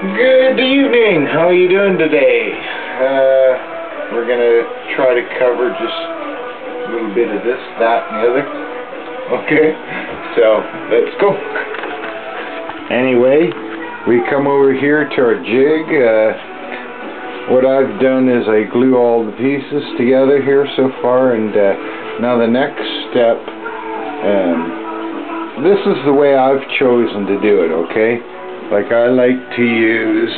Good evening. How are you doing today? We're gonna try to cover just a little bit of this, that, and the other. Okay, so let's go. Anyway, we come over here to our jig. What I've done is I glue all the pieces together here so far, and now the next step. This is the way I've chosen to do it. Okay. Like I like to use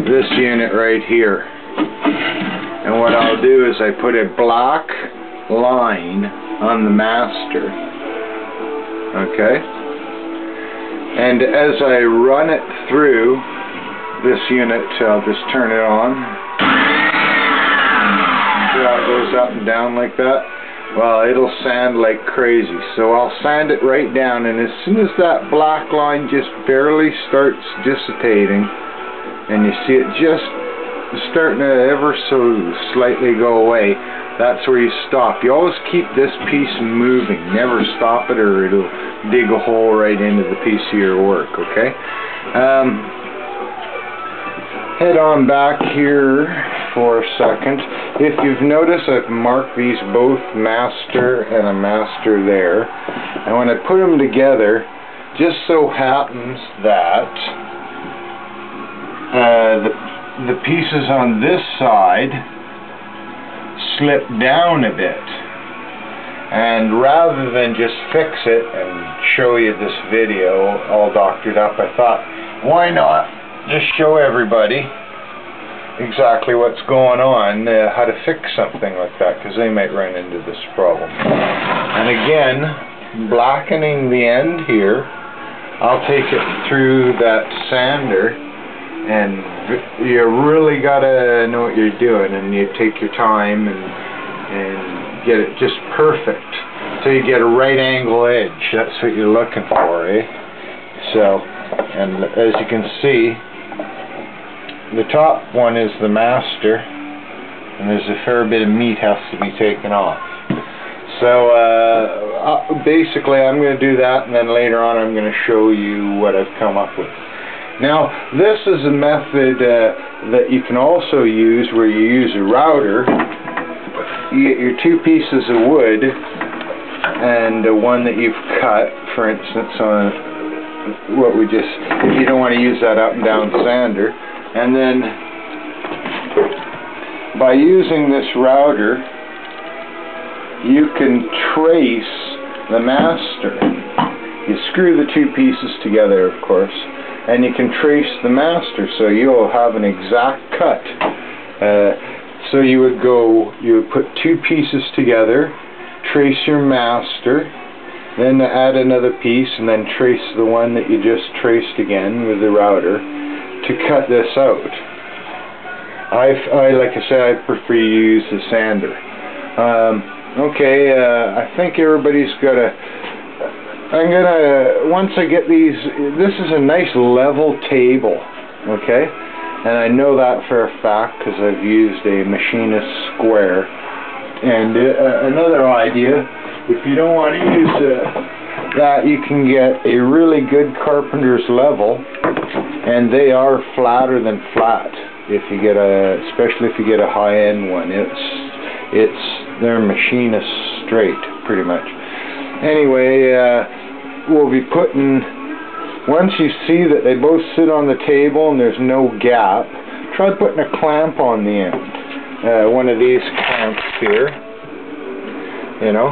this unit right here, and what I'll do is I put a black line on the master, okay, and as I run it through this unit, I'll just turn it on. See how it goes up and down like that? Well, it'll sand like crazy, so I'll sand it right down, and as soon as that black line just barely starts dissipating, and you see it just starting to ever so slightly go away, that's where you stop. You always keep this piece moving, never stop it or it'll dig a hole right into the piece of your work, okay? Head on back here for a second. If you've noticed, I've marked these both master and a master there, and when I put them together, just so happens that the pieces on this side slip down a bit, and rather than just fix it and show you this video all doctored up, I thought, why not just show everybody exactly what's going on, how to fix something like that, because they might run into this problem. And again, blackening the end here, I'll take it through that sander, and you really gotta know what you're doing, and you take your time and get it just perfect, so you get a right angle edge. That's what you're looking for, eh? So, and as you can see, the top one is the master, and there's a fair bit of meat has to be taken off. So basically I'm going to do that, and then later on I'm going to show you what I've come up with. Now this is a method that you can also use where you use a router. You get your two pieces of wood and one that you've cut, for instance, on what we just, if you don't want to use that up and down sander. And then, by using this router, you can trace the master. You screw the two pieces together, of course, and you can trace the master, so you'll have an exact cut. So you would put two pieces together, trace your master, then add another piece, and then trace the one that you just traced again with the router, to cut this out. Like I said, I prefer to use the sander. Okay, I think everybody's got a... once I get these, this is a nice level table, okay? And I know that for a fact because I've used a machinist square. And another idea, if you don't want to use that, you can get a really good carpenter's level, and they are flatter than flat. If you get especially if you get a high-end one, they're machinist straight, pretty much. Anyway, we'll be putting, once you see that they both sit on the table and there's no gap, try putting a clamp on the end. One of these clamps here, you know.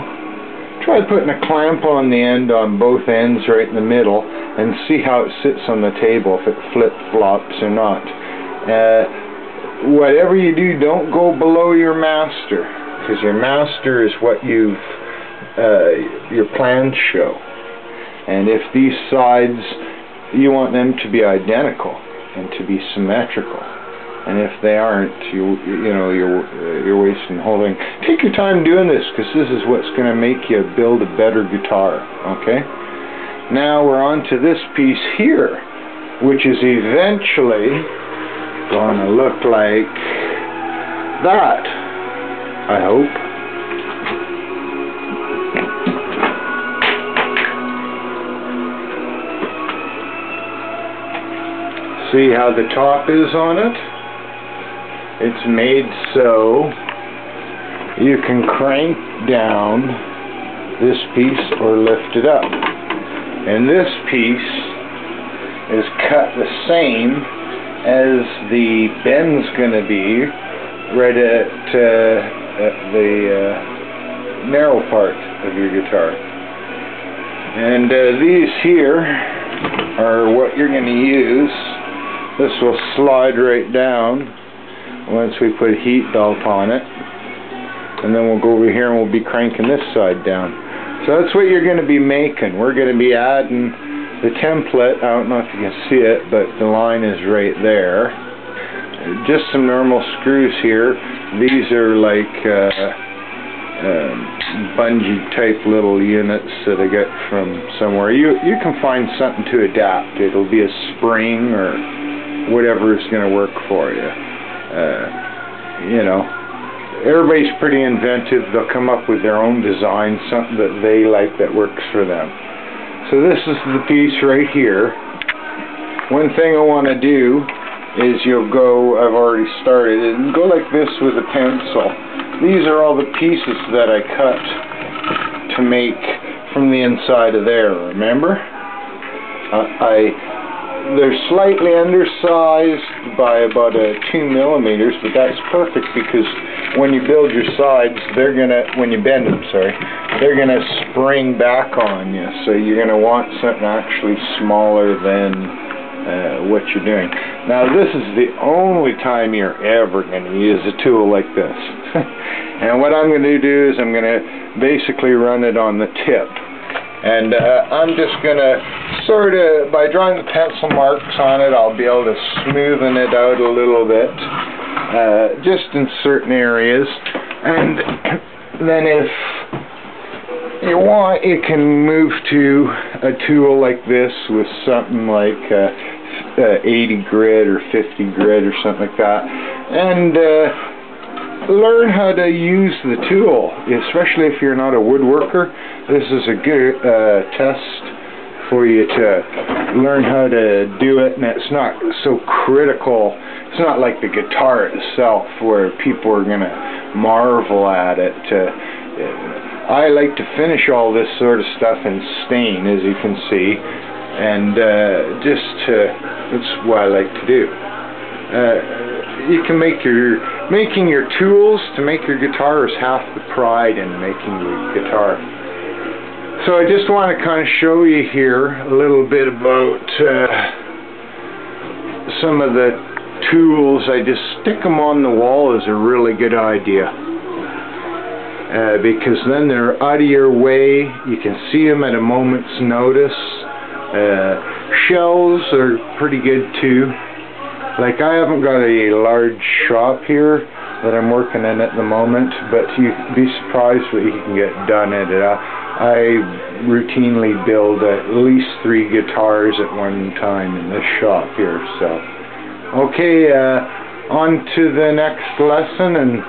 Try putting a clamp on the end on both ends right in the middle and see how it sits on the table, if it flip-flops or not. Whatever you do, don't go below your master, because your master is what your plans show. And if these sides, you want them to be identical and to be symmetrical. And if they aren't, you're wasting holding. Take your time doing this, because this is what's going to make you build a better guitar. Okay. Now we're on to this piece here, which is eventually going to look like that, I hope. See how the top is on it? It's made so you can crank down this piece or lift it up. And this piece is cut the same as the bend's going to be right at the narrow part of your guitar. And these here are what you're going to use. This will slide right down once we put a heat belt on it. And then we'll go over here and we'll be cranking this side down. So that's what you're going to be making. We're going to be adding the template. I don't know if you can see it, but the line is right there. Just some normal screws here. These are like bungee type little units that I got from somewhere. You can find something to adapt. It'll be a spring or whatever is going to work for you. You know, everybody's pretty inventive. They'll come up with their own design, something that they like that works for them. So this is the piece right here. One thing I want to do is you'll go, I've already started, and go like this with a pencil. These are all the pieces that I cut to make from the inside of there, remember? They're slightly undersized by about 2 millimeters, but that's perfect because when you build your sides, they're gonna, when you bend them, sorry, they're gonna spring back on you. So you're gonna want something actually smaller than what you're doing. Now this is the only time you're ever gonna use a tool like this. And what I'm gonna do is I'm gonna basically run it on the tip. And I'm just going to sort of, by drawing the pencil marks on it, I'll be able to smoothen it out a little bit, just in certain areas. And then if you want, you can move to a tool like this with something like 80 grit or 50 grit or something like that. And learn how to use the tool, especially if you're not a woodworker. This is a good test for you to learn how to do it, and it's not so critical. It's not like the guitar itself where people are going to marvel at it. I like to finish all this sort of stuff in stain, as you can see, and that's what I like to do. You can make making your tools to make your guitar is half the pride in making the guitar. So I just want to kind of show you here a little bit about some of the tools. I just stick them on the wall is a really good idea, because then they're out of your way. You can see them at a moment's notice. Shelves are pretty good too. Like, I haven't got a large shop here that I'm working in at the moment, but you'd be surprised what you can get done at it. I routinely build at least 3 guitars at one time in this shop here. So, okay, on to the next lesson, and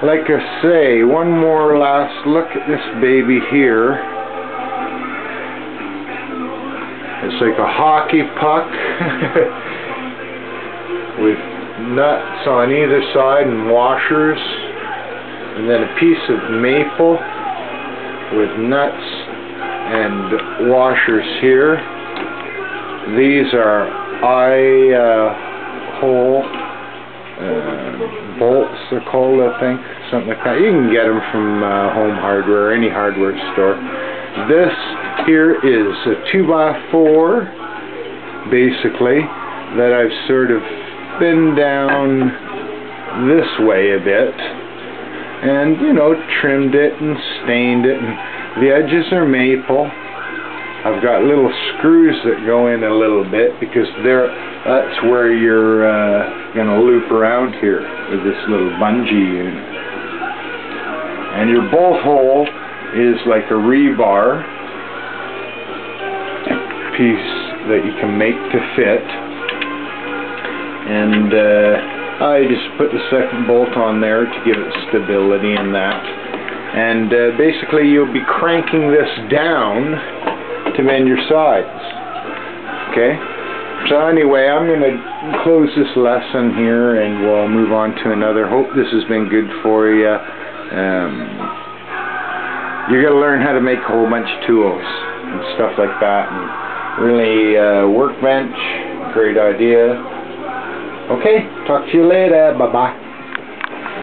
like I say, one more last look at this baby here. It's like a hockey puck. With nuts on either side and washers, and then a piece of maple with nuts and washers here. These are eye hole bolts, they're called, I think, something like that. You can get them from Home Hardware, any hardware store. This here is a 2x4 basically that I've sort of been down this way a bit, and you know, trimmed it and stained it, and the edges are maple. I've got little screws that go in a little bit because that's where you're gonna loop around here with this little bungee unit. And your bolt hole is like a rebar piece that you can make to fit. And I just put the second bolt on there to give it stability and that. And basically you'll be cranking this down to bend your sides. Okay? So anyway, I'm going to close this lesson here and we'll move on to another. Hope this has been good for you. You're going to learn how to make a whole bunch of tools and stuff like that. And really, workbench, great idea. Okay, talk to you later. Bye-bye.